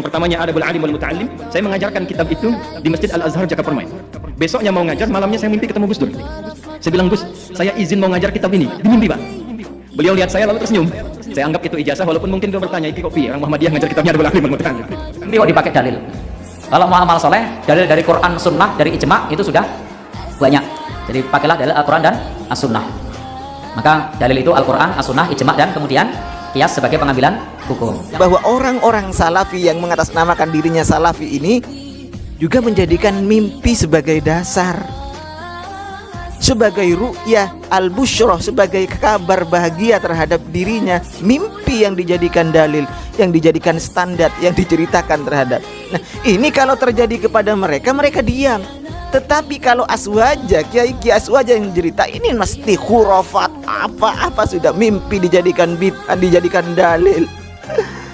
Yang pertamanya Adabul Alim wal Muta'allim. Saya mengajarkan kitab itu di Masjid Al-Azhar Jakarta Permai. Besoknya mau ngajar, malamnya saya mimpi ketemu Gus Dur. Saya bilang, Gus, saya izin mau ngajar kitab ini. Di mimpi, Pak. Beliau lihat saya lalu tersenyum. Saya anggap itu ijazah, walaupun mungkin dia bertanya, iki kopi, orang Muhammadiyah ngajar kitabnya Adabul Alim wal Muta'allim. Nanti kok dipakai dalil. Kalau mau amal soleh, dalil dari Quran, Sunnah, dari ijma itu sudah banyak. Jadi pakailah dalil Al-Quran dan As-Sunnah. Maka dalil itu Al-Quran, As-Sunnah, ijma, dan kemudian kias sebagai pengambilan hukum. Bahwa orang-orang salafi yang mengatasnamakan dirinya salafi ini juga menjadikan mimpi sebagai dasar, sebagai ru'yah al-busyroh, sebagai kabar bahagia terhadap dirinya. Mimpi yang dijadikan dalil, yang dijadikan standar, yang diceritakan terhadap. Nah, ini kalau terjadi kepada mereka, mereka diam. Tetapi kalau aswaja, kiai-kiai aswaja yang cerita, ini mesti khurafat, apa-apa sudah mimpi dijadikan bid'ah, dijadikan dalil.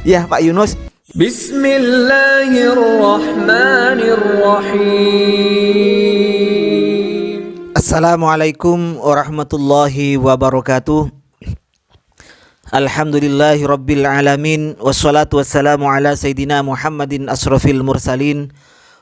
Ya Pak Yunus. Bismillahirrahmanirrahim. Assalamualaikum warahmatullahi wabarakatuh. Alhamdulillahi rabbil alamin. Wassalatu wassalamu ala sayyidina Muhammadin asrafil mursalin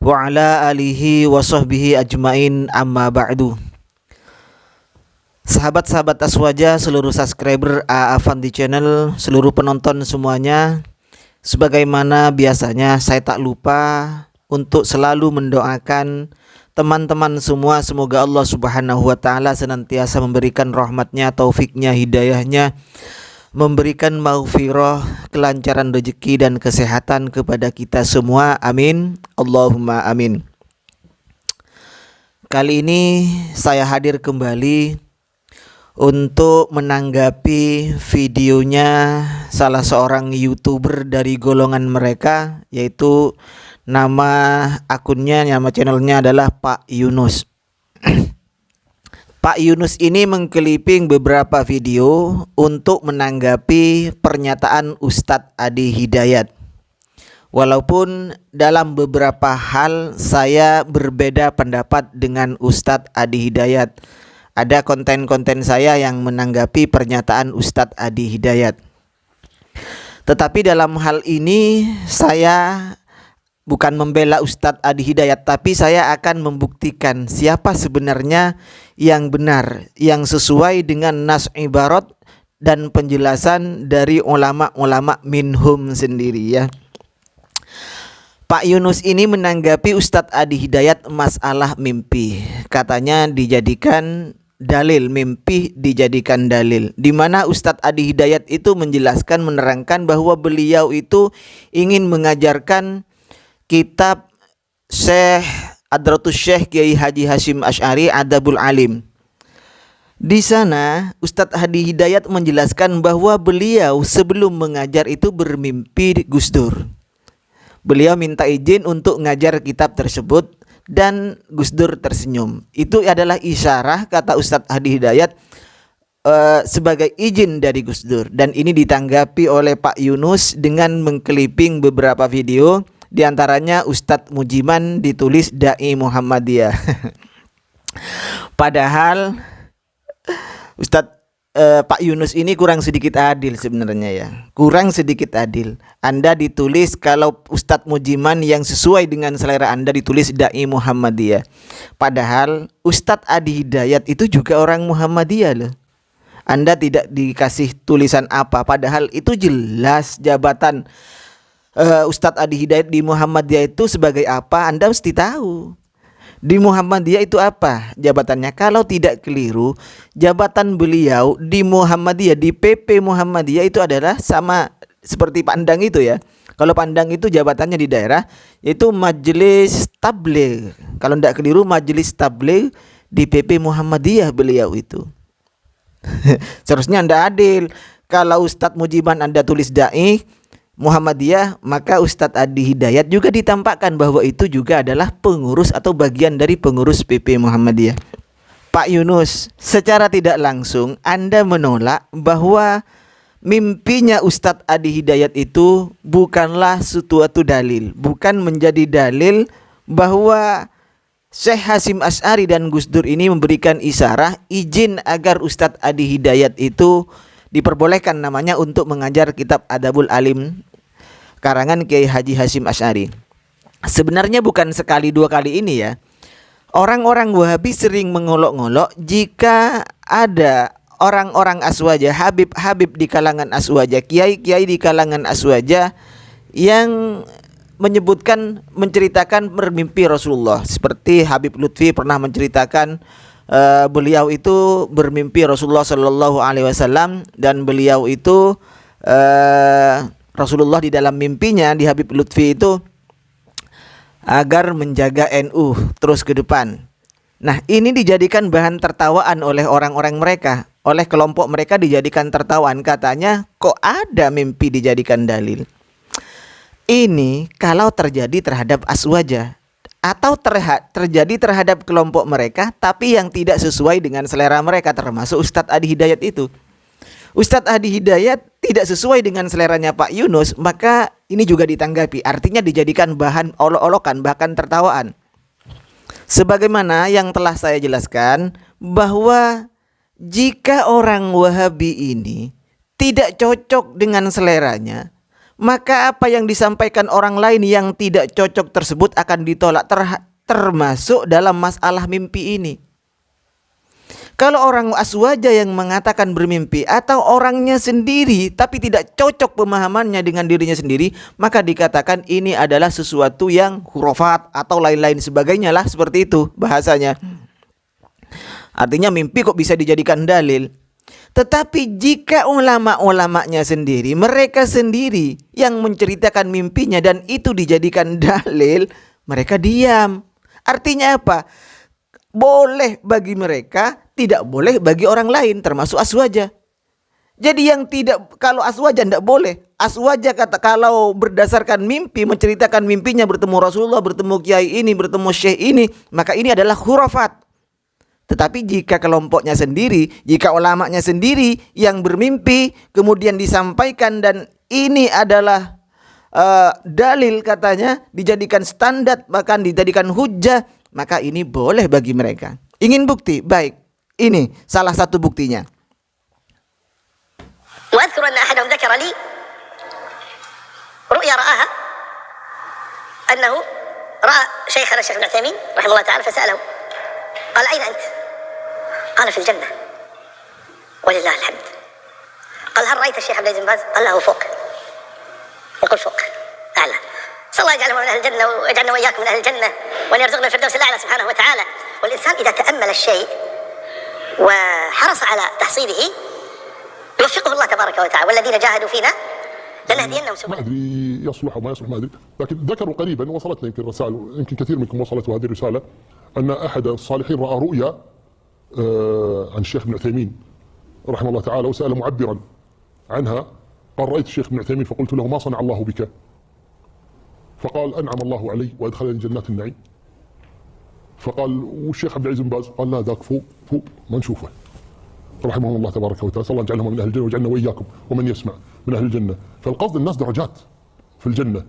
wa ala alihi wa sahbihi ajmain, amma ba'du. Sahabat-sahabat Aswaja, seluruh subscriber AA Fandi Channel, seluruh penonton semuanya, sebagaimana biasanya saya tak lupa untuk selalu mendoakan teman-teman semua, semoga Allah Subhanahu wa ta'ala senantiasa memberikan rahmatnya, taufiknya, hidayahnya, memberikan maghfirah, kelancaran rezeki dan kesehatan kepada kita semua. Amin. Allahumma amin. Kali ini saya hadir kembali untuk menanggapi videonya salah seorang YouTuber dari golongan mereka, yaitu nama akunnya, nama channelnya adalah Pak Yunus. Pak Yunus ini mengkliping beberapa video untuk menanggapi pernyataan Ustadz Adi Hidayat. Walaupun dalam beberapa hal saya berbeda pendapat dengan Ustadz Adi Hidayat. Ada konten-konten saya yang menanggapi pernyataan Ustadz Adi Hidayat. Tetapi dalam hal ini saya bukan membela Ustadz Adi Hidayat, tapi saya akan membuktikan siapa sebenarnya yang benar, yang sesuai dengan nas ibarat dan penjelasan dari ulama-ulama minhum sendiri ya. Pak Yunus ini menanggapi Ustadz Adi Hidayat masalah mimpi. Katanya dijadikan dalil, mimpi dijadikan dalil. Di mana Ustadz Adi Hidayat itu menjelaskan, menerangkan bahwa beliau itu ingin mengajarkan kitab Syekh Adratus Syekh Kiai Haji Hasyim Asy'ari Adabul Alim. Di sana Ustadz Adi Hidayat menjelaskan bahwa beliau sebelum mengajar itu bermimpi Gus Dur. Beliau minta izin untuk ngajar kitab tersebut dan Gus Dur tersenyum. Itu adalah isyarah, kata Ustadz Adi Hidayat, sebagai izin dari Gus Dur. Dan ini ditanggapi oleh Pak Yunus dengan mengkliping beberapa video. Di antaranya Ustadz Mujiman ditulis Dai Muhammadiyah. Padahal Ustadz Pak Yunus ini kurang sedikit adil sebenarnya ya. Kurang sedikit adil. Anda ditulis, kalau Ustadz Mujiman yang sesuai dengan selera Anda ditulis Dai Muhammadiyah. Padahal Ustadz Adi Hidayat itu juga orang Muhammadiyah loh. Anda tidak dikasih tulisan apa, padahal itu jelas jabatan Ustadz Adi Hidayat di Muhammadiyah itu sebagai apa, Anda mesti tahu. Di Muhammadiyah itu apa jabatannya? Kalau tidak keliru, jabatan beliau di Muhammadiyah, di PP Muhammadiyah itu adalah sama seperti Pandang itu ya. Kalau Pandang itu jabatannya di daerah, yaitu Majelis Tabligh. Kalau tidak keliru, Majelis Tabligh di PP Muhammadiyah beliau itu. Seharusnya Anda adil. Kalau Ustadz Mujiban Anda tulis Dai Muhammadiyah, maka Ustadz Adi Hidayat juga ditampakkan bahwa itu juga adalah pengurus atau bagian dari pengurus PP Muhammadiyah. Pak Yunus, secara tidak langsung Anda menolak bahwa mimpinya Ustadz Adi Hidayat itu bukanlah suatu dalil, bukan menjadi dalil bahwa Syekh Hasyim Asy'ari dan Gus Dur ini memberikan isyarah izin agar Ustadz Adi Hidayat itu diperbolehkan namanya untuk mengajar kitab Adabul Alim karangan Kiai Haji Hasyim Asy'ari. Sebenarnya bukan sekali dua kali ini ya. Orang-orang Wahabi sering mengolok-ngolok jika ada orang-orang aswaja, habib-habib di kalangan aswaja, kiai-kiai di kalangan aswaja yang menceritakan bermimpi Rasulullah. Seperti Habib Lutfi pernah menceritakan beliau itu bermimpi Rasulullah Shallallahu Alaihi Wasallam, dan beliau itu Rasulullah di dalam mimpinya di Habib Lutfi itu agar menjaga NU terus ke depan. Nah, ini dijadikan bahan tertawaan oleh orang-orang mereka, oleh kelompok mereka dijadikan tertawaan. Katanya, kok ada mimpi dijadikan dalil? Ini kalau terjadi terhadap aswaja atau terjadi terhadap kelompok mereka, tapi yang tidak sesuai dengan selera mereka, termasuk Ustadz Adi Hidayat itu. Ustadz Adi Hidayat tidak sesuai dengan seleranya Pak Yunus, maka ini juga ditanggapi. Artinya dijadikan bahan olok-olokan, bahkan tertawaan. Sebagaimana yang telah saya jelaskan, bahwa jika orang Wahabi ini tidak cocok dengan seleranya, maka apa yang disampaikan orang lain yang tidak cocok tersebut akan ditolak, termasuk dalam masalah mimpi ini. Kalau orang aswaja yang mengatakan bermimpi atau orangnya sendiri tapi tidak cocok pemahamannya dengan dirinya sendiri, maka dikatakan ini adalah sesuatu yang khurafat atau lain-lain sebagainya lah, seperti itu bahasanya. Artinya mimpi kok bisa dijadikan dalil. Tetapi jika ulama-ulamanya sendiri, mereka sendiri yang menceritakan mimpinya dan itu dijadikan dalil, mereka diam. Artinya apa? Boleh bagi mereka, tidak boleh bagi orang lain, termasuk aswaja. Jadi yang tidak, kalau aswaja tidak boleh. Aswaja kata kalau berdasarkan mimpi, menceritakan mimpinya bertemu Rasulullah, bertemu kiai ini, bertemu syekh ini, maka ini adalah khurafat. Tetapi jika kelompoknya sendiri, jika ulamanya sendiri yang bermimpi kemudian disampaikan dan ini adalah dalil katanya, dijadikan standar, bahkan dijadikan hujjah, maka ini boleh bagi mereka. Ingin bukti? Baik, ini salah satu buktinya. وأذكر أن أحدهم ذكر لي رؤيا رآها أنه رأى شيخنا الشيخ ابن عثيمين رحمه الله تعالى فسأله قال أين أنت؟ قال في الجنة ولله الحمد. قال هل رأيت الشيخ عبد العزيز بن باز؟ قال له فوق، يقول فوق أعلى. صلى الله يجعله من أهل الجنة ويجعلنا وإياكم من أهل الجنة وأن يرزقنا الفردوس الأعلى سبحانه وتعالى. والإنسان إذا تأمل الشيء وحرص على تحصيله يوفقه الله تبارك وتعالى، والذين جاهدوا فينا لنهدينهم سبلنا. ما ادري يصلح وما يصلح، ما ادري، لكن ذكروا قريبا وصلتنا يمكن رسائل، يمكن كثير منكم وصلت هذه الرساله، ان احد الصالحين راى رؤيا عن الشيخ ابن عثيمين رحمه الله تعالى وسال معبرا عنها، قال رايت الشيخ ابن عثيمين فقلت له ما صنع الله بك؟ فقال انعم الله علي وادخلني جنات النعيم. فقال والشيخ عبد العزيز بن باز؟ قال لا ذاك فوق فوق ما نشوفه رحمه الله تبارك وتعالى، صلى الله يجعلهم من اهل الجنه ويجعلنا واياكم ومن يسمع من اهل الجنه. فالقصد الناس درجات في الجنه.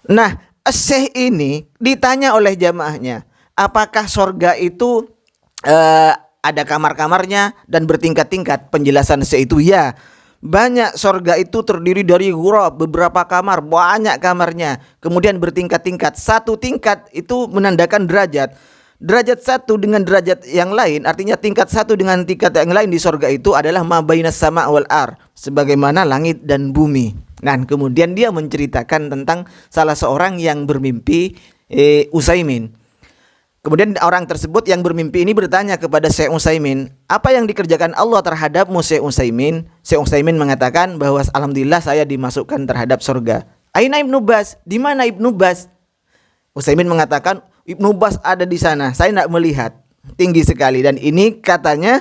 Nah, Syekh ini ditanya oleh jamaahnya, apakah sorga itu ada kamar-kamarnya dan bertingkat-tingkat? Penjelasan Syekh itu ya, banyak sorga itu terdiri dari ghurab, beberapa kamar, banyak kamarnya, kemudian bertingkat-tingkat. Satu tingkat itu menandakan derajat. Derajat satu dengan derajat yang lain, artinya tingkat satu dengan tingkat yang lain di sorga itu adalah ma bainas sama wal ar, sebagaimana langit dan bumi. Nah, kemudian dia menceritakan tentang salah seorang yang bermimpi Utsaimin. Kemudian orang tersebut yang bermimpi ini bertanya kepada Syekh Utsaimin, apa yang dikerjakan Allah terhadapmu Syekh Utsaimin? Syekh Utsaimin mengatakan bahwa alhamdulillah saya dimasukkan terhadap surga. Aina Ibnu Bas? Di mana Ibnu Bas? Utsaimin mengatakan Ibnu Bas ada di sana, saya tidak melihat. Tinggi sekali. Dan ini katanya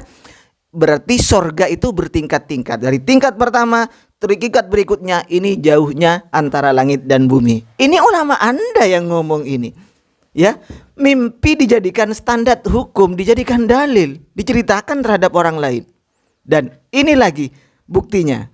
berarti surga itu bertingkat-tingkat. Dari tingkat pertama, tingkat berikutnya, ini jauhnya antara langit dan bumi. Ini ulama Anda yang ngomong ini. Ya, mimpi dijadikan standar hukum, dijadikan dalil, diceritakan terhadap orang lain. Dan ini lagi buktinya.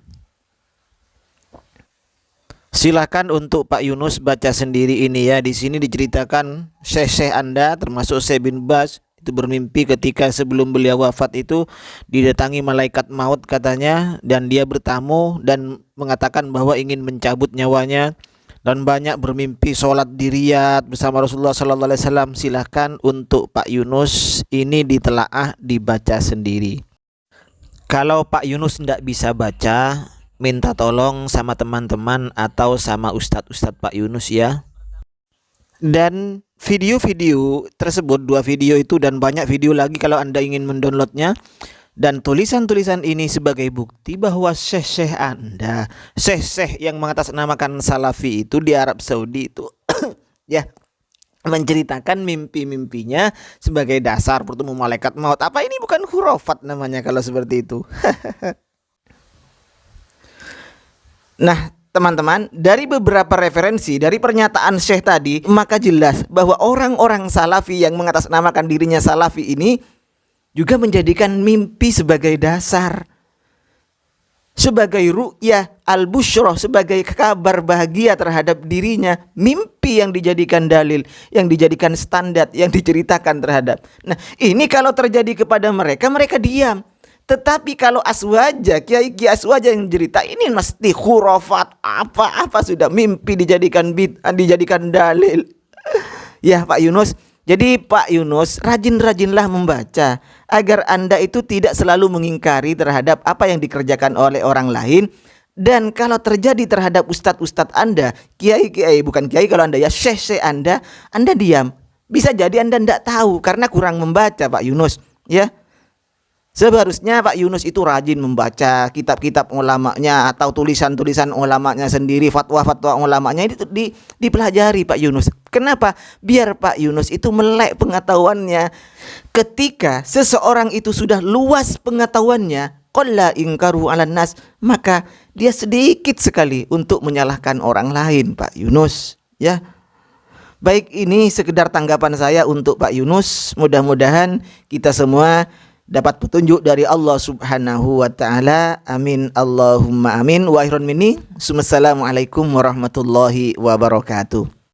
Silakan untuk Pak Yunus baca sendiri ini ya. Di sini diceritakan syekh-syekh Anda termasuk Syekh bin Baz itu bermimpi ketika sebelum beliau wafat itu didatangi malaikat maut katanya, dan dia bertamu dan mengatakan bahwa ingin mencabut nyawanya, dan banyak bermimpi sholat di Riyadh bersama Rasulullah sallallahu alaihi wasallam. Silakan untuk Pak Yunus ini ditelaah, dibaca sendiri. Kalau Pak Yunus tidak bisa baca, minta tolong sama teman-teman atau sama ustadz-ustadz Pak Yunus ya. Dan video-video tersebut, 2 video itu dan banyak video lagi kalau Anda ingin mendownloadnya, dan tulisan-tulisan ini sebagai bukti bahwa syekh-syekh Anda, syekh-syekh yang mengatasnamakan Salafi itu di Arab Saudi itu ya, menceritakan mimpi-mimpinya sebagai dasar bertemu malaikat maut. Apa ini bukan khurafat namanya kalau seperti itu? Nah, teman-teman, dari beberapa referensi dari pernyataan Syekh tadi, maka jelas bahwa orang-orang Salafi yang mengatasnamakan dirinya Salafi ini juga menjadikan mimpi sebagai dasar, sebagai ru'yah al-busyrah, sebagai kabar bahagia terhadap dirinya. Mimpi yang dijadikan dalil, yang dijadikan standar, yang diceritakan terhadap. Nah, ini kalau terjadi kepada mereka, mereka diam. Tetapi kalau aswaja, kiai-kiai aswaja yang cerita, ini mesti khurafat, apa-apa sudah mimpi dijadikan bid'ah, dijadikan dalil. Ya Pak Yunus, jadi Pak Yunus rajin-rajinlah membaca agar Anda itu tidak selalu mengingkari terhadap apa yang dikerjakan oleh orang lain. Dan kalau terjadi terhadap ustadz-ustadz Anda, kiai-kiai, bukan kiai kalau Anda ya, syekh-syekh Anda diam. Bisa jadi Anda tidak tahu karena kurang membaca Pak Yunus ya. Seharusnya Pak Yunus itu rajin membaca kitab-kitab ulamanya atau tulisan-tulisan ulamanya sendiri, fatwa-fatwa ulamanya itu dipelajari Pak Yunus. Kenapa? Biar Pak Yunus itu melek pengetahuannya. Ketika seseorang itu sudah luas pengetahuannya, qalla ingkaru 'alan nas, maka dia sedikit sekali untuk menyalahkan orang lain Pak Yunus ya. Baik, ini sekedar tanggapan saya untuk Pak Yunus. Mudah-mudahan kita semua dapat petunjuk dari Allah Subhanahu wa taala. Amin Allahumma amin. Wa akhirun minni. Assalamualaikum warahmatullahi wabarakatuh.